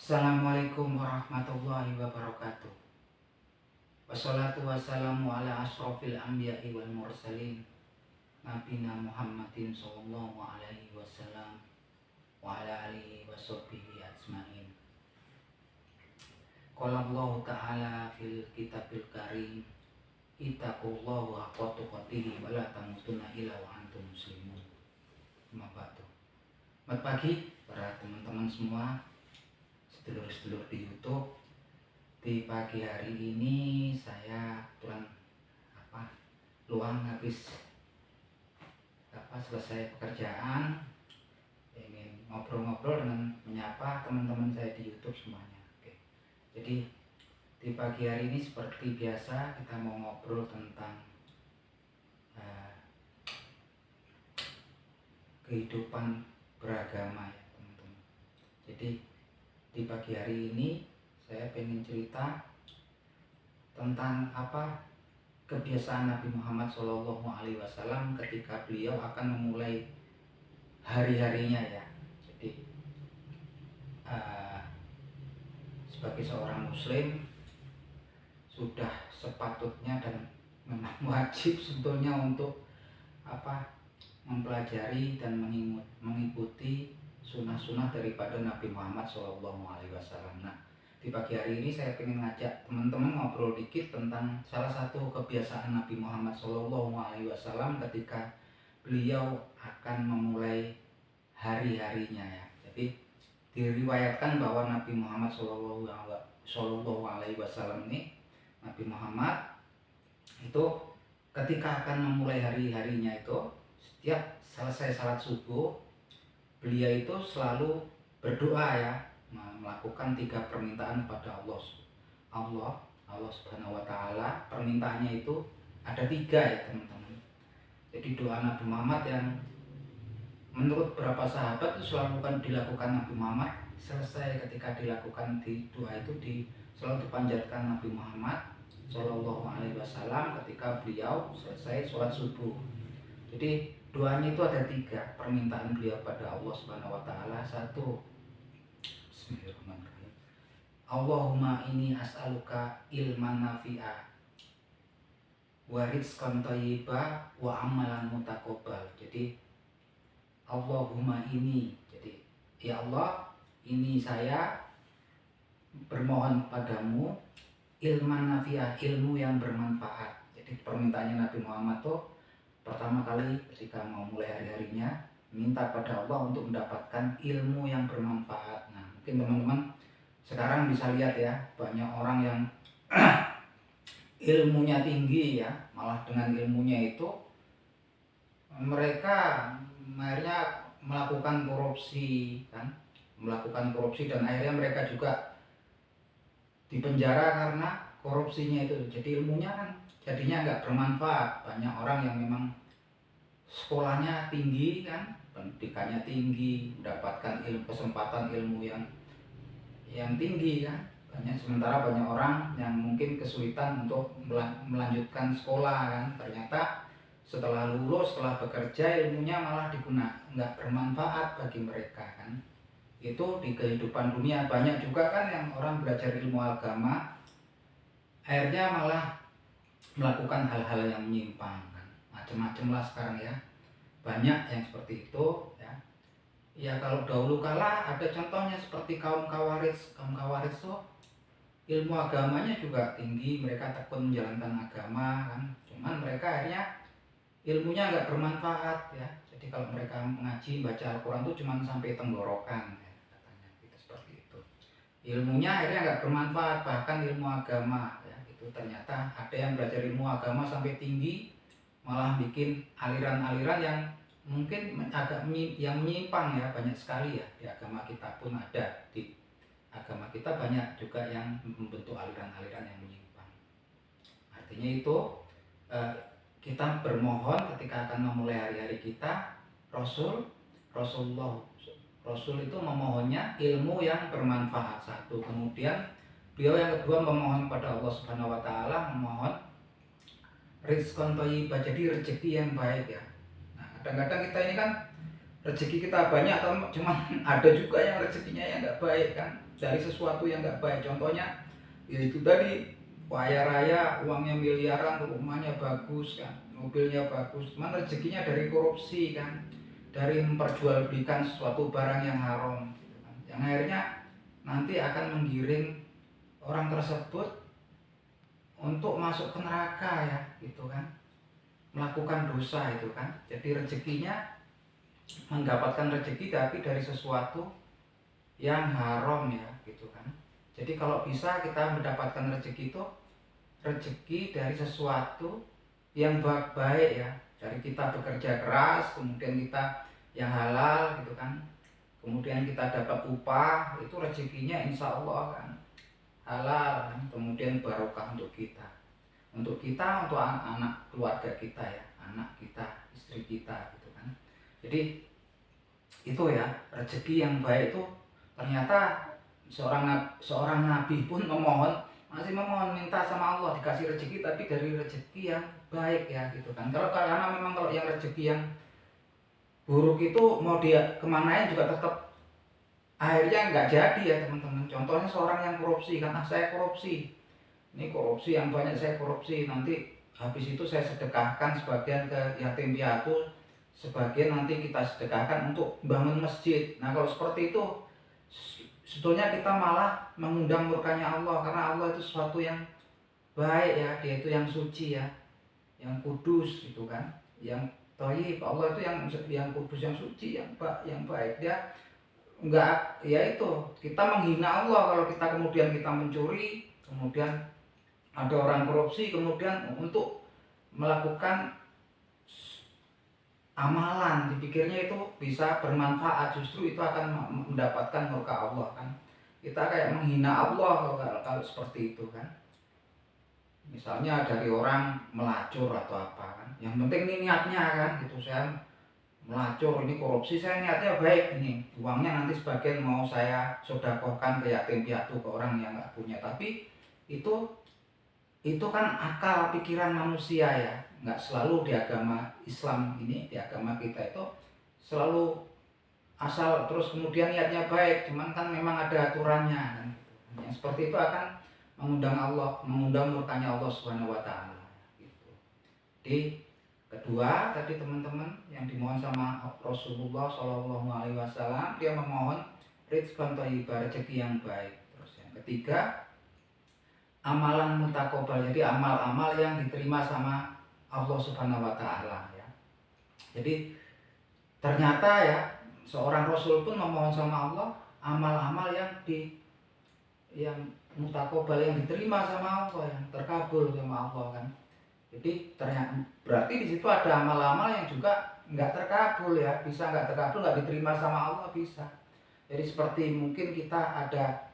Assalamualaikum warahmatullahi wabarakatuh. Wassalatu wassalamu ala asrofil anbiya'i wal mursalin Nabina Muhammadin sallallahu alaihi wasallam wa ala alihi wa sahbihi ajmain. Qala Allah ta'ala fil kitabil karim, ittaqullaha haqqa tuqatih wa la tamutunna illa wa antum muslimun. Selamat pagi para teman-teman semua, sedulur-sedulur di YouTube. Di pagi hari ini saya kebetulan luang habis selesai pekerjaan, ingin ngobrol-ngobrol dengan menyapa teman-teman saya di YouTube semuanya. Oke. Jadi di pagi hari ini seperti biasa kita mau ngobrol tentang kehidupan beragama ya teman-teman. Jadi di pagi hari ini saya pengen cerita tentang kebiasaan Nabi Muhammad SAW ketika beliau akan memulai hari-harinya ya. Jadi sebagai seorang muslim sudah sepatutnya dan memang wajib sebetulnya untuk mempelajari dan mengikuti sunnah-sunnah daripada Nabi Muhammad SAW. Nah, di pagi hari ini saya ingin ngajak teman-teman ngobrol dikit tentang salah satu kebiasaan Nabi Muhammad SAW ketika beliau akan memulai hari-harinya ya. Jadi diriwayatkan bahwa Nabi Muhammad SAW ini, Nabi Muhammad itu ketika akan memulai hari-harinya itu, setiap selesai salat subuh, beliau itu selalu berdoa ya, melakukan 3 permintaan kepada Allah Subhanahu wa Ta'ala. Permintaannya itu ada 3 ya teman-teman. Jadi doa Nabi Muhammad yang menurut beberapa sahabat itu selalu dilakukan Nabi Muhammad, selesai ketika dilakukan di doa itu selalu dipanjatkan Nabi Muhammad Shallallahu Alaihi Wasallam ketika beliau selesai sholat subuh. Jadi doanya itu ada 3 permintaan beliau pada Allah Subhanahu wa Ta'ala. 1, Bismillahirrahmanirrahim. Allahumma inni as'aluka ilman nafi'a wa rizqan thayyiba wa amalan mutaqabbal. Jadi Allahumma ini, jadi ya Allah, ini saya bermohon kepadamu ilman nafi'ah, ilmu yang bermanfaat. Jadi permintaannya Nabi Muhammad tuh pertama kali ketika mau mulai hari-harinya minta pada Allah untuk mendapatkan ilmu yang bermanfaat. Nah, mungkin teman-teman sekarang bisa lihat ya, banyak orang yang ilmunya tinggi ya, malah dengan ilmunya itu mereka akhirnya melakukan korupsi dan akhirnya mereka juga dipenjara karena korupsinya itu. Jadi ilmunya kan jadinya nggak bermanfaat. Banyak orang yang memang sekolahnya tinggi kan, pendidikannya tinggi, mendapatkan kesempatan ilmu yang tinggi kan, sementara banyak orang yang mungkin kesulitan untuk melanjutkan sekolah kan, ternyata setelah lulus, setelah bekerja, ilmunya malah nggak bermanfaat bagi mereka kan. Itu di kehidupan dunia banyak juga kan yang orang belajar ilmu agama akhirnya malah melakukan hal-hal yang menyimpang kan, macam-macam lah sekarang ya, banyak yang seperti itu ya. Ya kalau dahulu kala ada contohnya seperti kaum Khawarij tuh ilmu agamanya juga tinggi, mereka tekun menjalankan agama kan, cuman mereka akhirnya ilmunya nggak bermanfaat ya. Jadi kalau mereka mengaji baca Al-Quran tuh cuman sampai tenggorokan ya, katanya gitu, seperti itu. Ilmunya akhirnya nggak bermanfaat. Bahkan ilmu agama ya, itu ternyata ada yang belajar ilmu agama sampai tinggi, malah bikin aliran-aliran yang mungkin agak yang menyimpang ya, banyak sekali ya. Di agama kita pun ada, di agama kita banyak juga yang membentuk aliran-aliran yang menyimpang. Artinya itu kita bermohon ketika akan memulai hari-hari kita, Rasul itu memohonnya ilmu yang bermanfaat, 1. Kemudian beliau yang kedua memohon pada Allah Subhanahu wa Ta'ala, memohon rizqan thayyibah, jadi rezeki yang baik ya. Nah, kadang-kadang kita ini kan rezeki kita banyak atau cuman ada juga yang rezekinya yang nggak baik kan, dari sesuatu yang nggak baik. Contohnya ya itu tadi, kaya raya, uangnya miliaran, rumahnya bagus kan, mobilnya bagus, cuman rezekinya dari korupsi kan, dari memperjualbelikan sesuatu barang yang haram gitu kan, yang akhirnya nanti akan menggiring orang tersebut untuk masuk ke neraka ya gitu kan, melakukan dosa itu kan. Jadi rezekinya, mendapatkan rezeki tapi dari sesuatu yang haram ya gitu kan. Jadi kalau bisa kita mendapatkan rezeki itu rezeki dari sesuatu yang baik ya, dari kita bekerja keras, kemudian kita yang halal gitu kan, kemudian kita dapat upah, itu rezekinya insya Allah kan halal kan, kemudian barokah untuk kita, untuk anak keluarga kita ya, anak kita, istri kita gitu kan. Jadi itu ya, rezeki yang baik itu ternyata seorang nabi pun masih memohon minta sama Allah dikasih rezeki, tapi dari rezeki yang baik ya gitu kan. Karena memang kalau yang rezeki yang buruk itu mau dia kemanain juga tetap akhirnya nggak jadi ya teman-teman. Contohnya seorang yang korupsi kan, saya korupsi, ini korupsi yang banyak, saya korupsi, nanti habis itu saya sedekahkan sebagian ke yatim piatu, sebagian nanti kita sedekahkan untuk bangun masjid. Nah kalau seperti itu sebetulnya kita malah mengundang murkanya Allah, karena Allah itu sesuatu yang baik ya, dia itu yang suci ya, yang kudus gitu kan, yang thayyib. Allah itu yang kudus, yang suci, yang baik. Dia enggak, ya itu kita menghina Allah kalau kita kemudian kita mencuri, kemudian ada orang korupsi, kemudian untuk melakukan amalan dipikirnya itu bisa bermanfaat, justru itu akan mendapatkan murka Allah kan. Kita kayak menghina Allah kalau seperti itu kan. Misalnya dari orang melacur atau apa kan, yang penting ini niatnya kan gitu, saya melacur, ini korupsi, saya niatnya baik, ini uangnya nanti sebagian mau saya sedekahkan ke yatim piatu, ke orang yang nggak punya. Tapi itu kan akal pikiran manusia ya, nggak selalu di agama Islam ini, di agama kita itu selalu asal terus kemudian niatnya baik, cuman kan memang ada aturannya kan. Yang seperti itu akan mengundang murkanya Allah Subhanahu wa taala gitu. Di kedua tadi teman-teman, yang dimohon sama Rasulullah Shallallahu alaihi wasallam, dia memohon rizqan thayyibah, rezeki yang baik. Terus yang ketiga, amalan mutakobal, jadi amal-amal yang diterima sama Allah Subhanahu wa taala ya. Jadi ternyata ya, seorang rasul pun memohon sama Allah amal-amal yang mutakobal, yang diterima sama Allah, yang terkabul sama Allah kan. Jadi ternyata berarti di situ ada amal-amal yang juga nggak terkabul ya, bisa nggak terkabul, nggak diterima sama Allah bisa. Jadi seperti mungkin kita ada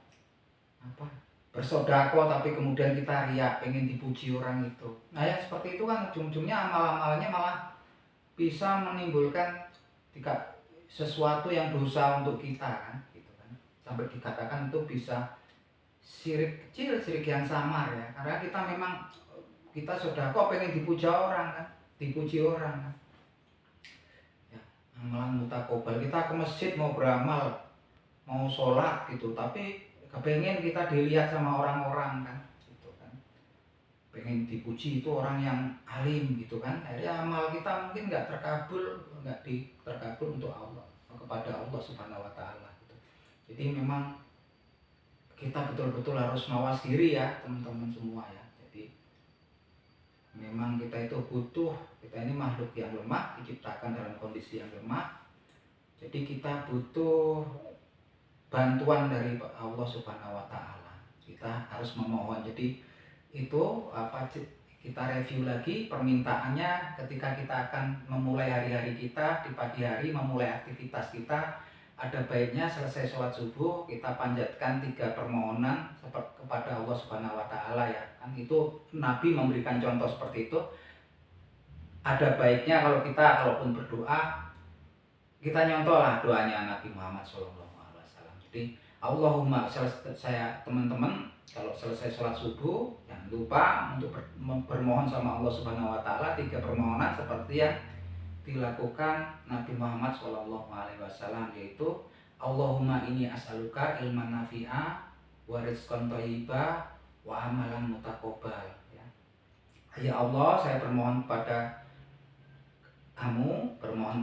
bersodako tapi kemudian kita riak, pengen dipuji orang itu. Nah ya seperti itu kan ujung-ujungnya amal-amalnya malah bisa menimbulkan sesuatu yang dosa untuk kita kan, gitu kan. Sampai dikatakan itu bisa syirik kecil, syirik yang samar ya, karena kita memang kita sodako pengen dipuja orang kan, dipuji orang kan. Ya, amalan mutakobal, kita ke masjid mau beramal, mau sholat gitu, tapi kepengen kita dilihat sama orang-orang kan, gitu kan. Pengen dipuji itu orang yang alim gitu kan. Akhirnya amal kita mungkin nggak terkabul untuk Allah, kepada Allah Subhanahu wa taala gitu. Jadi memang kita betul-betul harus mawas diri ya teman-teman semua ya. Jadi memang kita itu butuh, kita ini makhluk yang lemah, diciptakan dalam kondisi yang lemah. Jadi kita butuh bantuan dari Allah Subhanahu wa taala. Kita harus memohon. Jadi itu kita review lagi permintaannya ketika kita akan memulai hari-hari kita, di pagi hari memulai aktivitas kita. Ada baiknya selesai sholat subuh kita panjatkan 3 permohonan kepada Allah Subhanahu wa taala ya. Kan itu Nabi memberikan contoh seperti itu. Ada baiknya kalau kita kalaupun berdoa, kita nyontohlah doanya Nabi Muhammad SAW. Jadi Allahumma, saya teman-teman kalau selesai sholat subuh jangan lupa untuk bermohon sama Allah Subhanahu wa taala 3 permohonan seperti yang dilakukan Nabi Muhammad SAW, yaitu Allahumma inni as'aluka ilman nafi'a wa rizqan thayyiba wa amalan mutaqabbal. Ya Allah, saya bermohon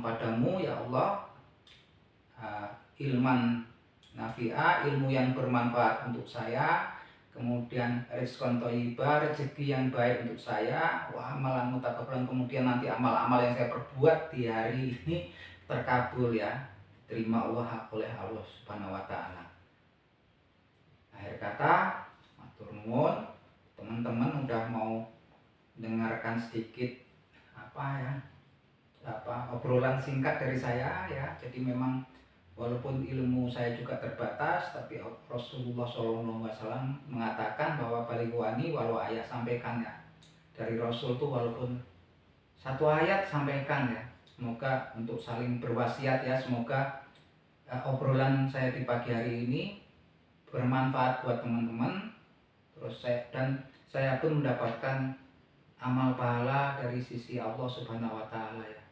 padamu ya Allah, ilman nafi'a, ilmu yang bermanfaat untuk saya, kemudian rizqan thayyiba, rezeki yang baik untuk saya, wa amalan mutaqabbalan, kemudian nanti amal-amal yang saya perbuat di hari ini terkabul ya, terima Allah oleh Allah Subhanahu wa taala. Akhir kata, matur nuwun, teman-teman udah mau dengarkan sedikit obrolan singkat dari saya ya. Jadi memang walaupun ilmu saya juga terbatas, tapi Rasulullah SAW mengatakan bahwa balighu anni walau ayat, sampaikan ya dari Rasul tuh walaupun satu ayat sampaikan ya. Semoga untuk saling berwasiat ya, semoga obrolan saya di pagi hari ini bermanfaat buat teman-teman. Terus saya pun mendapatkan amal pahala dari sisi Allah Subhanahu wa taala ya.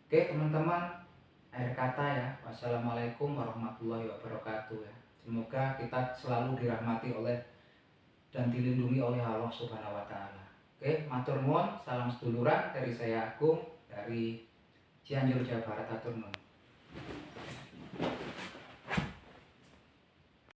Oke, teman-teman, akhir kata ya, wassalamualaikum warahmatullahi wabarakatuh ya. Semoga kita selalu dirahmati oleh dan dilindungi oleh Allah Subhanahu wa taala. Oke, matur nuwun, salam seduluran dari saya Agung dari Cianjur, Jawa Barat. Matur nuwun.